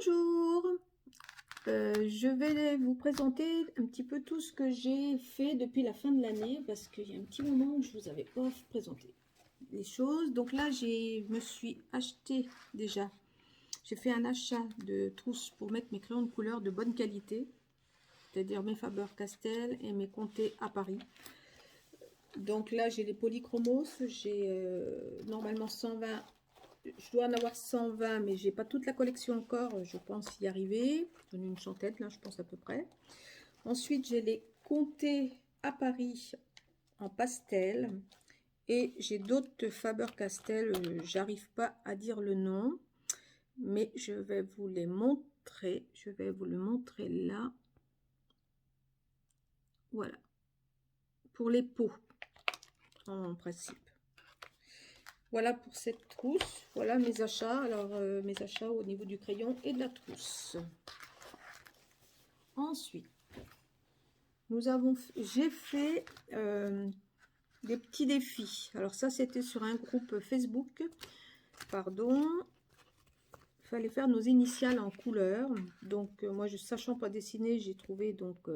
Bonjour, je vais vous présenter un petit peu tout ce que j'ai fait depuis la fin de l'année parce qu'il y a un petit moment où je vous avais pas présenté les choses. Donc là, je me suis acheté déjà, j'ai fait un achat de trousses pour mettre mes crayons de couleur de bonne qualité, c'est-à-dire mes Faber-Castell et mes Conté à Paris. Donc là, j'ai les polychromos, j'ai normalement 120. Je dois en avoir 120, mais j'ai pas toute la collection encore. Je pense y arriver. J'en ai une centaine, là, je pense à peu près. Ensuite, j'ai les Conté à Paris en pastel. Et j'ai d'autres Faber-Castell. J'arrive pas à dire le nom. Mais je vais vous les montrer. Je vais vous le montrer là. Voilà. Pour les peaux, en principe. Voilà pour cette trousse. Voilà mes achats. Alors, mes achats au niveau du crayon et de la trousse. Ensuite, j'ai fait des petits défis. Alors ça, c'était sur un groupe Facebook. Pardon. Il fallait faire nos initiales en couleur. Donc, moi, sachant pas dessiner, j'ai trouvé donc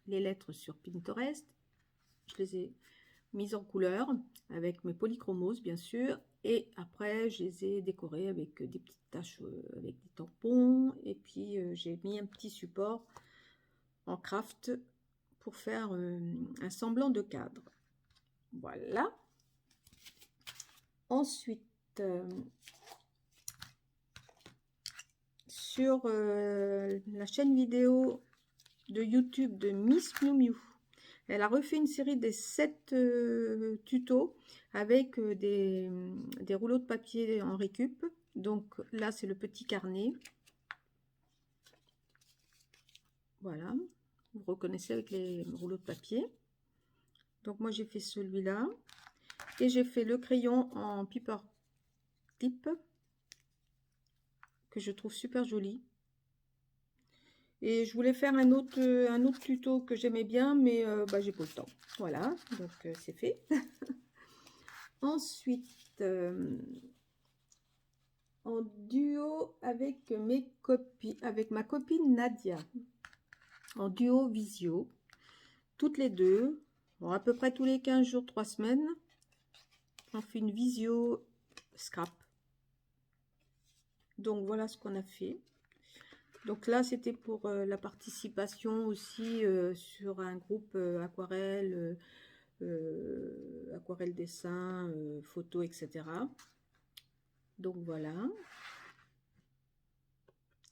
les lettres sur Pinterest. Je les ai mises en couleur avec mes polychromos, bien sûr. Et après, je les ai décorées avec des petites taches, avec des tampons. Et puis, j'ai mis un petit support en craft pour faire un semblant de cadre. Voilà. Ensuite, sur la chaîne vidéo de YouTube de Miss Miu Miu, elle a refait une série des 7 tutos avec des rouleaux de papier en récup. Donc là, c'est le petit carnet. Voilà, vous reconnaissez avec les rouleaux de papier. Donc moi, j'ai fait celui-là. Et j'ai fait le crayon en paper clip que je trouve super joli. Et je voulais faire un autre tuto que j'aimais bien, mais bah, j'ai pas le temps. Voilà, donc c'est fait. Ensuite, en duo avec avec ma copine Nadia, en duo visio, toutes les deux, bon, à peu près tous les 15 jours, 3 semaines, on fait une visio scrap. Donc voilà ce qu'on a fait. Donc là, c'était pour la participation aussi sur un groupe aquarelle, aquarelle dessin, photo, etc. Donc voilà.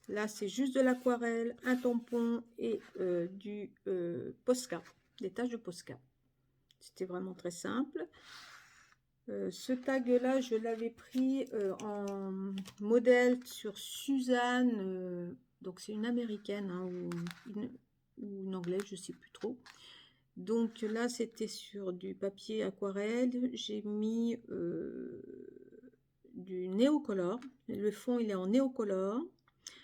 Là, c'est juste de l'aquarelle, un tampon et du Posca, des taches de Posca. C'était vraiment très simple. Ce tag-là, je l'avais pris en modèle sur Suzanne. Donc, c'est une américaine hein, ou une anglaise, je ne sais plus trop. Donc là, c'était sur du papier aquarelle. J'ai mis du néocolore. Le fond, il est en néocolore.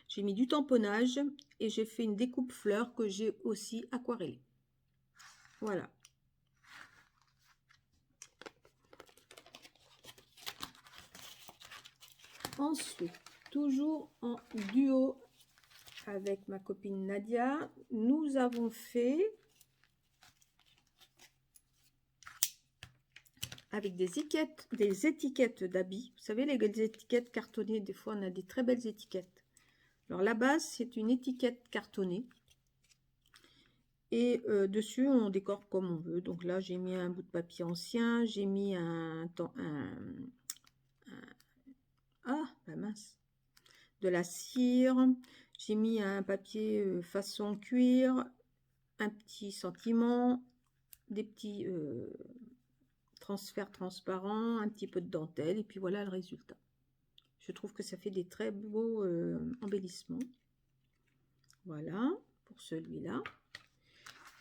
J'ai mis du tamponnage et j'ai fait une découpe fleur que j'ai aussi aquarellée. Voilà. Ensuite, toujours en duo avec ma copine Nadia, nous avons fait avec des étiquettes d'habits. Vous savez, les étiquettes cartonnées, des fois on a des très belles étiquettes. Alors la base, c'est une étiquette cartonnée. Et dessus, on décore comme on veut. Donc là, j'ai mis un bout de papier ancien, j'ai mis mince, de la cire, j'ai mis un papier façon cuir, un petit sentiment, des petits transferts transparents, un petit peu de dentelle, et puis voilà le résultat. Je trouve que ça fait des très beaux embellissements. Voilà, pour celui-là.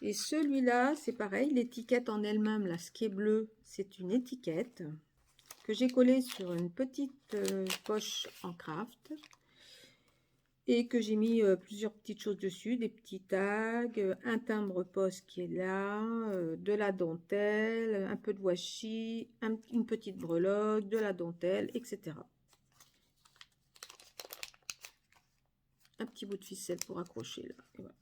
Et celui-là, c'est pareil, l'étiquette en elle-même, là, ce qui est bleu, c'est une étiquette que j'ai collée sur une petite poche en craft et que j'ai mis plusieurs petites choses dessus, des petits tags, un timbre-poste qui est là, de la dentelle, un peu de washi, une petite breloque, de la dentelle, etc. un petit bout de ficelle pour accrocher là. Et, voilà.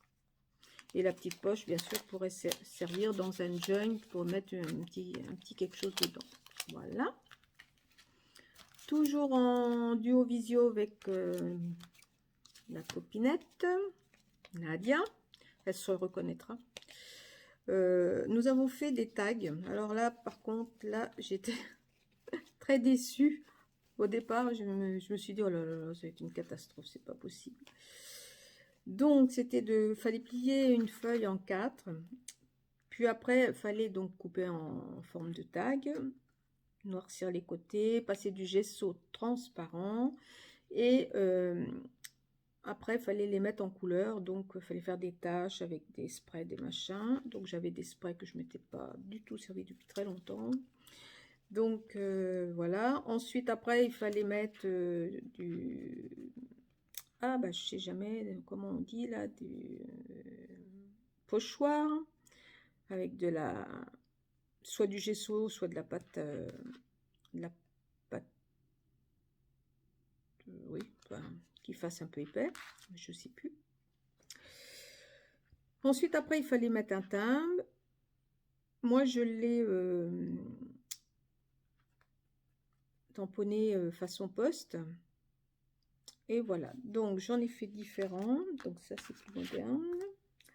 Et la petite poche, bien sûr, pourrait servir dans un joint pour mettre un petit quelque chose dedans. Voilà. Toujours en duo visio avec la copinette, Nadia. Elle se reconnaîtra. Nous avons fait des tags. Alors là, par contre, là, j'étais très déçue. Au départ, je me suis dit, oh là là, ça va être une catastrophe, c'est pas possible. Donc, fallait plier une feuille en 4. Puis après, il fallait donc couper en forme de tag, noircir les côtés, passer du gesso transparent. Et après, il fallait les mettre en couleur. Donc, il fallait faire des taches avec des sprays, des machins. Donc, j'avais des sprays que je ne m'étais pas du tout servi depuis très longtemps. Donc, voilà. Ensuite, après, il fallait mettre du... Ah, bah, je sais jamais comment on dit, là, du pochoir, avec soit du gesso, soit de la pâte... oui, enfin, qui fasse un peu épais, je sais plus. Ensuite, après, il fallait mettre un timbre. Moi, je l'ai tamponné façon poste. Et voilà, donc j'en ai fait différents. Donc ça, c'est plus moderne.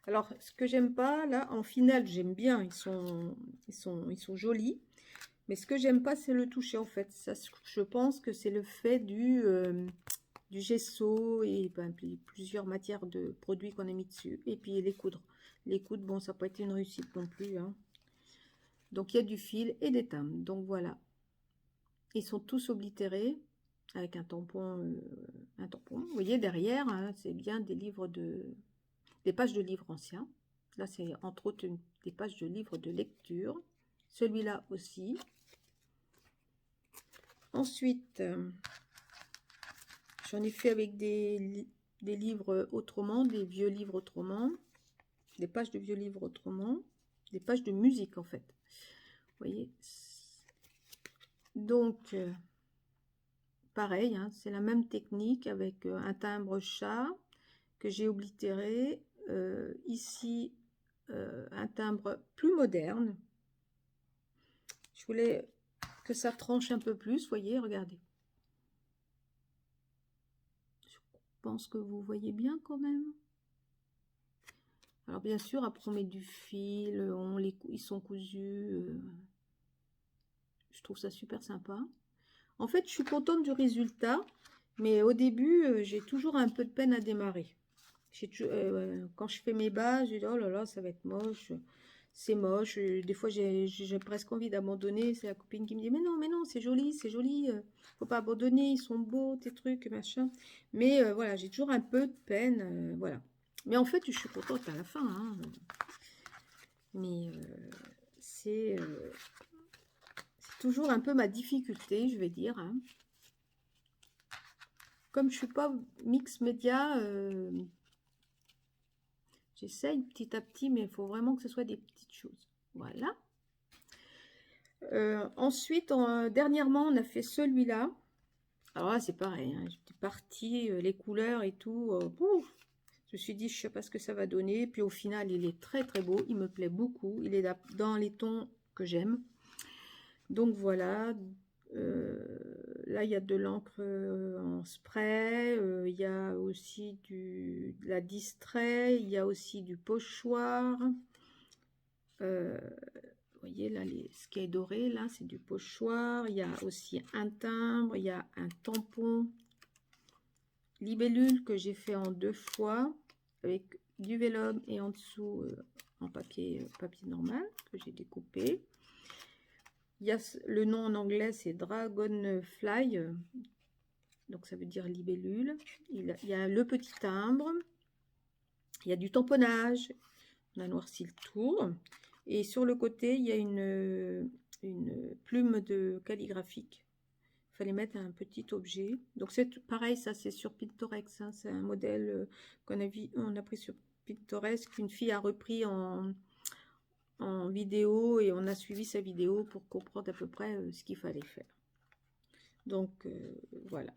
Alors, ce que j'aime pas, là, en finale, j'aime bien. Ils sont jolis. Mais ce que j'aime pas, c'est le toucher, en fait. Ça, je pense que c'est le fait du gesso et plusieurs matières de produits qu'on a mis dessus. Et puis les coudres. Les coudres, bon, ça n'a pas été une réussite non plus. Hein. Donc, il y a du fil et des timbres. Donc, voilà. Ils sont tous oblitérés avec un tampon. Vous voyez, derrière, hein, c'est bien des pages de livres anciens. Là, c'est entre autres des pages de livres de lecture. Celui-là aussi. Ensuite, j'en ai fait avec des livres autrement, des vieux livres autrement, des pages de vieux livres autrement, des pages de musique en fait. Vous voyez. Donc, pareil, hein, c'est la même technique avec un timbre chat que j'ai oblitéré. Ici, un timbre plus moderne. Je voulais que ça tranche un peu plus, vous voyez, regardez. Je pense que vous voyez bien quand même. Alors bien sûr, après on met du fil, ils sont cousus. Je trouve ça super sympa. En fait, je suis contente du résultat, mais au début, j'ai toujours un peu de peine à démarrer. Quand je fais mes bas, je dis oh là là, ça va être moche, c'est moche. Des fois, j'ai presque envie d'abandonner. C'est la copine qui me dit mais non, c'est joli, faut pas abandonner, ils sont beaux, tes trucs, machin. Mais voilà, j'ai toujours un peu de peine, voilà. Mais en fait, je suis contente à la fin. Hein. Mais c'est toujours un peu ma difficulté, je vais dire. Hein. Comme je suis pas mix média, j'essaye petit à petit, mais il faut vraiment que ce soit des petites choses. Voilà. Ensuite, dernièrement, on a fait celui-là. Alors là, c'est pareil. Hein, j'étais partie, les couleurs et tout. Je me suis dit, je sais pas ce que ça va donner. Puis au final, il est très très beau. Il me plaît beaucoup. Il est dans les tons que j'aime. Donc voilà. Là, il y a de l'encre en spray. Il y a aussi de la distrait. Il y a aussi du pochoir. Vous voyez là, ce qui est doré, là, c'est du pochoir. Il y a aussi un timbre. Il y a un tampon libellule que j'ai fait en 2 fois avec du vélum et en dessous en papier normal que j'ai découpé. Il y a le nom en anglais, c'est Dragonfly, donc ça veut dire libellule. Il y a le petit timbre, il y a du tamponnage, on a noirci le tour, et sur le côté, il y a une plume de calligraphique. Il fallait mettre un petit objet. Donc c'est pareil, ça c'est sur Pinterest, hein, c'est un modèle qu'on a pris sur Pinterest, qu'une fille a repris en vidéo, et on a suivi sa vidéo pour comprendre à peu près ce qu'il fallait faire. Donc voilà.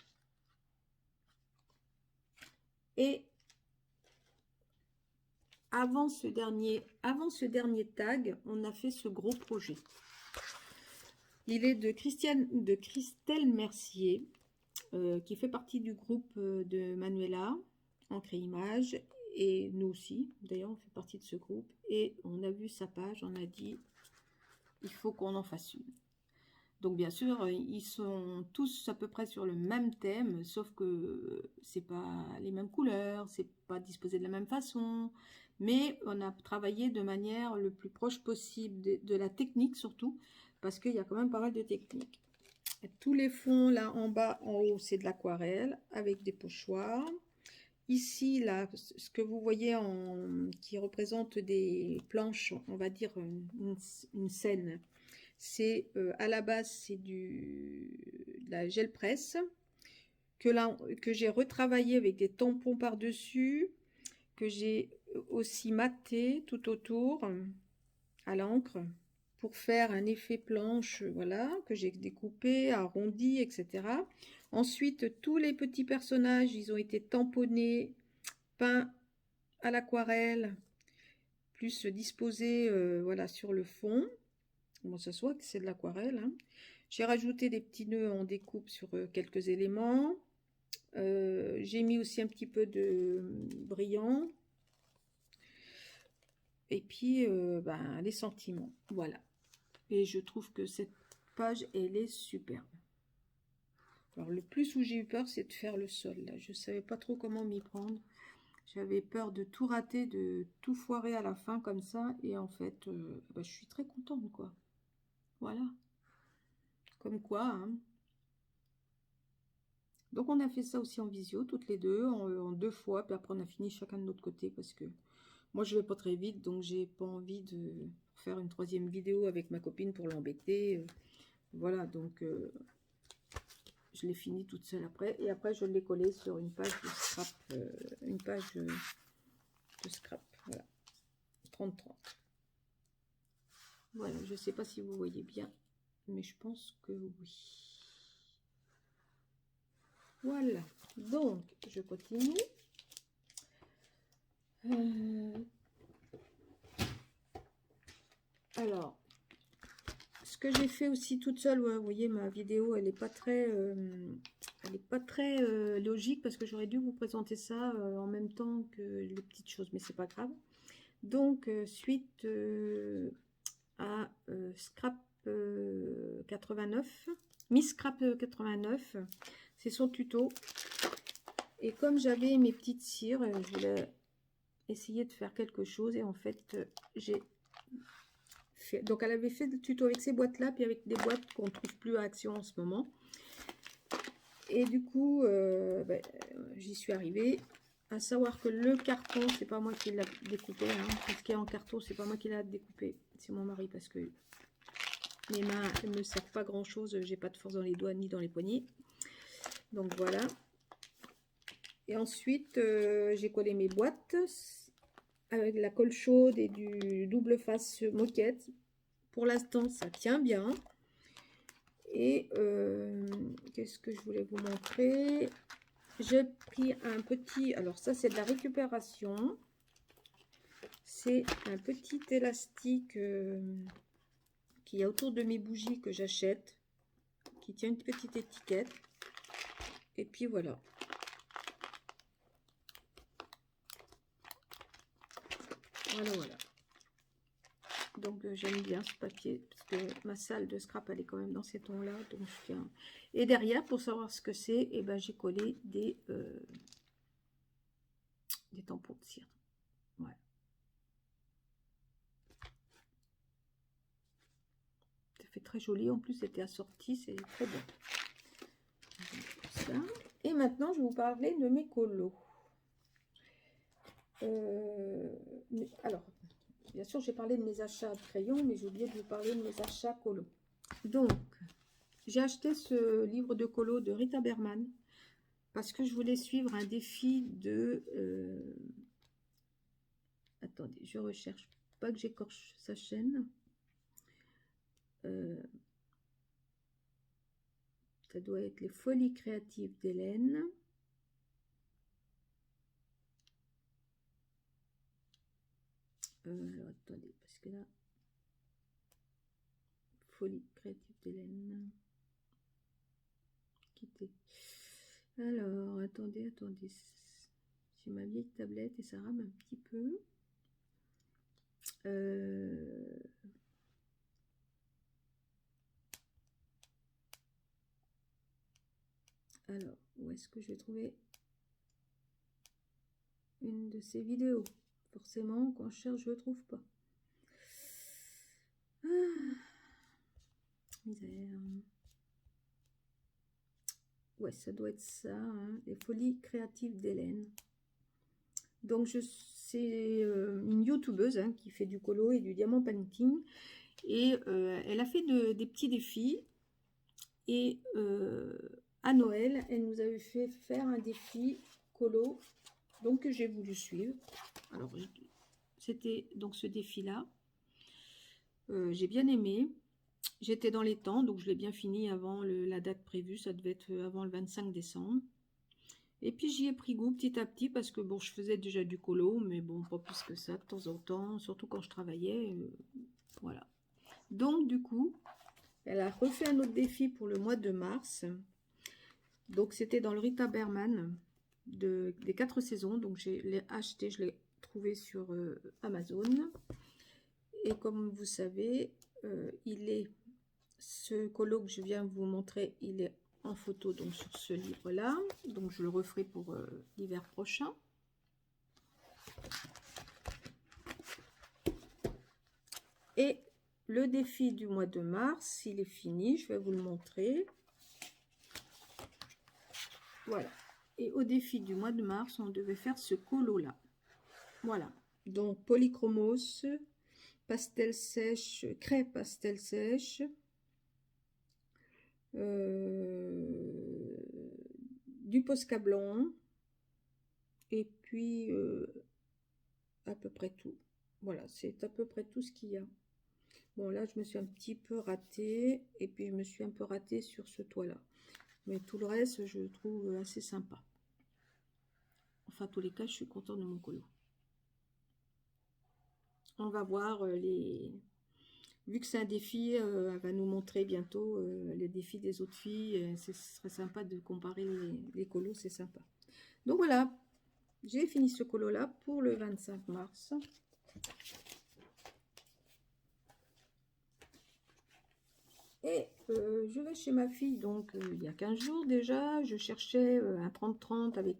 Et avant ce dernier tag, on a fait ce gros projet. Il est de Christelle Mercier, qui fait partie du groupe de Manuela, Encre Image, et nous aussi, d'ailleurs, on fait partie de ce groupe. Et on a vu sa page, on a dit, il faut qu'on en fasse une. Donc bien sûr, ils sont tous à peu près sur le même thème, sauf que c'est pas les mêmes couleurs, c'est pas disposé de la même façon, mais on a travaillé de manière le plus proche possible de la technique surtout, parce qu'il y a quand même pas mal de techniques. Et tous les fonds là en bas, en haut, c'est de l'aquarelle avec des pochoirs. Ici, là, ce que vous voyez qui représente des planches, on va dire une scène. C'est à la base, c'est de la gel presse que j'ai retravaillé avec des tampons par-dessus, que j'ai aussi maté tout autour à l'encre pour faire un effet planche, voilà, que j'ai découpé, arrondi, etc. Ensuite, tous les petits personnages, ils ont été tamponnés, peints à l'aquarelle, plus disposés, voilà, sur le fond. Bon, ça se voit que c'est de l'aquarelle. Hein. J'ai rajouté des petits nœuds en découpe sur quelques éléments. J'ai mis aussi un petit peu de brillant. Et puis, ben, les sentiments. Voilà. Et je trouve que cette page, elle est superbe. Alors, le plus où j'ai eu peur, c'est de faire le sol. Là. Je ne savais pas trop comment m'y prendre. J'avais peur de tout rater, de tout foirer à la fin comme ça. Et en fait, ben, je suis très contente, quoi. Voilà. Comme quoi, hein. Donc on a fait ça aussi en visio, toutes les deux, en 2 fois, puis après on a fini chacun de notre côté, parce que moi je vais pas très vite, donc j'ai pas envie de faire une 3e vidéo avec ma copine pour l'embêter. Voilà, donc je l'ai fini toute seule après, et après je l'ai collé sur une page de scrap, voilà, 30-30. Voilà, je sais pas si vous voyez bien, mais je pense que oui. Voilà, donc je continue. Alors, ce que j'ai fait aussi toute seule, ouais, vous voyez, ma vidéo, elle n'est pas très, logique, parce que j'aurais dû vous présenter ça en même temps que les petites choses, mais c'est pas grave. Donc, suite à Scrap 89, Miss Scrap 89, c'est son tuto. Et comme j'avais mes petites cires, je voulais essayer de faire quelque chose, et en fait, j'ai fait... Donc, elle avait fait le tuto avec ces boîtes-là, puis avec des boîtes qu'on ne trouve plus à Action en ce moment. Et du coup, ben, j'y suis arrivée. À savoir que le carton, c'est pas moi qui l'a découpé. Hein. Tout ce qui est en carton, c'est pas moi qui l'a découpé. C'est mon mari, parce que mes mains ne me servent pas grand-chose. J'ai pas de force dans les doigts ni dans les poignets. Donc voilà. Et ensuite, j'ai collé mes boîtes avec la colle chaude et du double face moquette. Pour l'instant, ça tient bien. Et qu'est-ce que je voulais vous montrer? J'ai pris un petit... Alors ça, c'est de la récupération. C'est un petit élastique qui est autour de mes bougies que j'achète, qui tient une petite étiquette. Et puis voilà. Voilà, voilà. Donc j'aime bien ce papier, parce que ma salle de scrap, elle est quand même dans ces tons-là. Donc je tiens. Et derrière, pour savoir ce que c'est, eh ben, j'ai collé des tampons de cire. Voilà. Ça fait très joli. En plus, c'était assorti, c'est très bon. Ça. Et maintenant, je vais vous parler de mes colos. Alors, bien sûr, j'ai parlé de mes achats de crayons, mais j'ai oublié de vous parler de mes achats colos. Donc, j'ai acheté ce livre de colos de Rita Berman parce que je voulais suivre un défi de... Attendez, je recherche, pas que j'écorche sa chaîne. Ça doit être les Folies créatives d'Hélène. Alors, attendez, parce que là, folie créative d'Hélène. Quitter. Alors, attendez. J'ai ma vieille tablette et ça rame un petit peu. Alors, où est-ce que je vais trouver une de ces vidéos? Forcément, quand je cherche, je ne trouve pas. Misère. Ouais, ça doit être ça, hein, les folies créatives d'Hélène. Donc, c'est une youtubeuse hein, qui fait du colo et du diamant painting. Et elle a fait des petits défis. Et à Noël, elle nous avait fait faire un défi colo. Donc, j'ai voulu suivre. Alors, c'était donc ce défi-là. J'ai bien aimé. J'étais dans les temps, donc je l'ai bien fini avant la date prévue. Ça devait être avant le 25 décembre. Et puis j'y ai pris goût petit à petit parce que bon, je faisais déjà du colo, mais bon, pas plus que ça de temps en temps, surtout quand je travaillais. Voilà. Donc du coup, elle a refait un autre défi pour le mois de mars. Donc c'était dans le Rita Berman des 4 saisons. Donc je l'ai acheté, je l'ai trouvé sur Amazon. Et comme vous savez, ce colo que je viens vous montrer, il est en photo donc sur ce livre là, donc je le referai pour l'hiver prochain. Et le défi du mois de mars, il est fini, je vais vous le montrer. Voilà. Et au défi du mois de mars, on devait faire ce colo là. Voilà. Donc polychromos, pastel sèche, craie pastel sèche, du Posca blanc, et puis à peu près tout. Voilà, c'est à peu près tout ce qu'il y a. Bon, là, je me suis un petit peu ratée, et puis je me suis un peu ratée sur ce toit-là. Mais tout le reste, je le trouve assez sympa. Enfin, tous les cas, je suis contente de mon colo. On va voir Vu que c'est un défi, elle va nous montrer bientôt les défis des autres filles. Ce serait sympa de comparer les colos, c'est sympa. Donc voilà, j'ai fini ce colo là pour le 25 mars. Et je vais chez ma fille, donc il y a 15 jours déjà. Je cherchais un 30-30 avec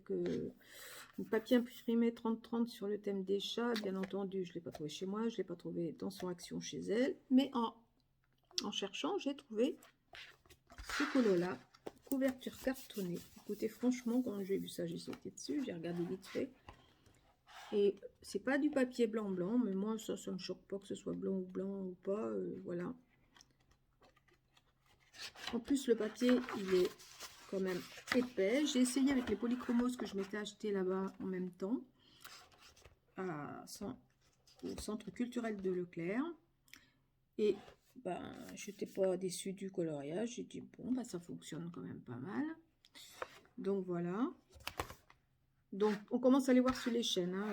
un papier imprimé 30-30 sur le thème des chats. Bien entendu, je ne l'ai pas trouvé chez moi, je ne l'ai pas trouvé dans son action chez elle. Mais en cherchant, j'ai trouvé ce colo là, couverture cartonnée. Écoutez, franchement, quand j'ai vu ça, j'ai sauté dessus, j'ai regardé vite fait. Et c'est pas du papier blanc, mais moi, ça me choque pas que ce soit blanc ou pas, voilà. En plus, le papier, il est quand même épais. J'ai essayé avec les polychromos que je m'étais acheté là-bas en même temps, au centre culturel de Leclerc. Et ben, je n'étais pas déçue du coloriage. J'ai dit, bon, ben, ça fonctionne quand même pas mal. Donc voilà. Donc on commence à les voir sur les chaînes. Hein.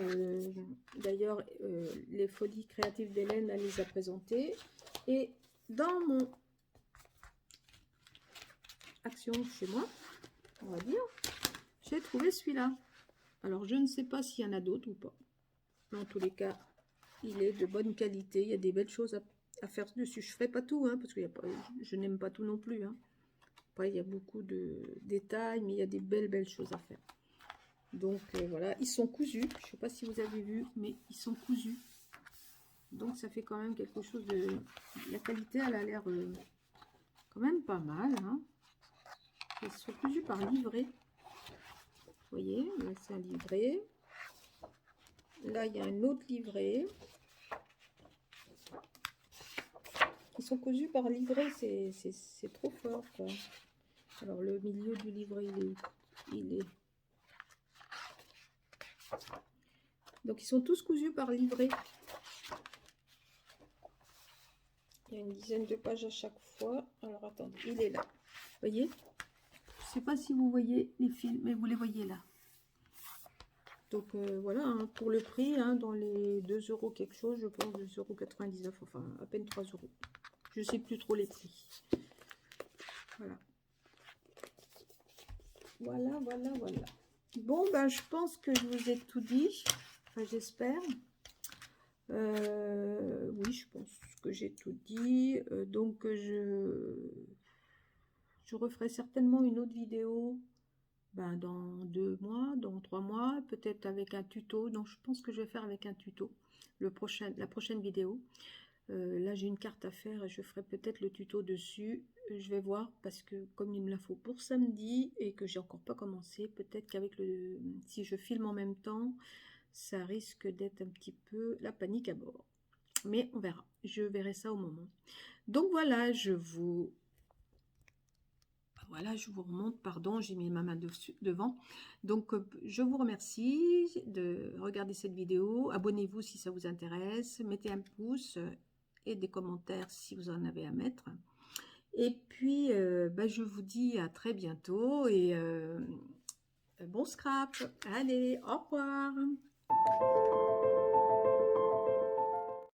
D'ailleurs, les folies créatives d'Hélène, elle les a présentées. Et dans mon action chez moi, on va dire, j'ai trouvé celui-là. Alors je ne sais pas s'il y en a d'autres ou pas. Mais en tous les cas, il est de bonne qualité. Il y a des belles choses à faire dessus. Je ne ferai pas tout, hein, parce que je n'aime pas tout non plus. Hein. Après, il y a beaucoup de détails, mais il y a des belles choses à faire. Donc voilà, ils sont cousus. Je ne sais pas si vous avez vu, mais ils sont cousus. Donc ça fait quand même quelque chose de... La qualité, elle a l'air quand même pas mal. Hein. Ils sont cousus par livret. Vous voyez, là c'est un livret. Là, il y a un autre livret. Ils sont cousus par livret, c'est trop fort, quoi. Alors, le milieu du livret, il est... Donc, ils sont tous cousus par livret. Il y a une dizaine de pages à chaque fois. Alors, attendez, il est là. Vous voyez? Je ne sais pas si vous voyez les fils, mais vous les voyez là. Donc voilà, hein, pour le prix, hein, dans les 2 euros quelque chose, je pense 2,99 €, enfin à peine 3 euros. Je sais plus trop les prix. Voilà. Voilà, voilà, voilà. Bon, ben je pense que je vous ai tout dit. Enfin, j'espère. Oui, je pense que j'ai tout dit. Donc je referai certainement une autre vidéo ben, dans 2 mois, dans 3 mois, peut-être avec un tuto. Donc je pense que je vais faire avec un tuto la prochaine vidéo. Là j'ai une carte à faire et je ferai peut-être le tuto dessus. Je vais voir parce que comme il me la faut pour samedi et que j'ai encore pas commencé, peut-être qu'avec si je filme en même temps, ça risque d'être un petit peu la panique à bord. Mais on verra, je verrai ça au moment. Donc voilà, voilà, je vous remonte, pardon, j'ai mis ma main devant. Donc, je vous remercie de regarder cette vidéo. Abonnez-vous si ça vous intéresse. Mettez un pouce et des commentaires si vous en avez à mettre. Et puis, bah, je vous dis à très bientôt et bon scrap. Allez, au revoir.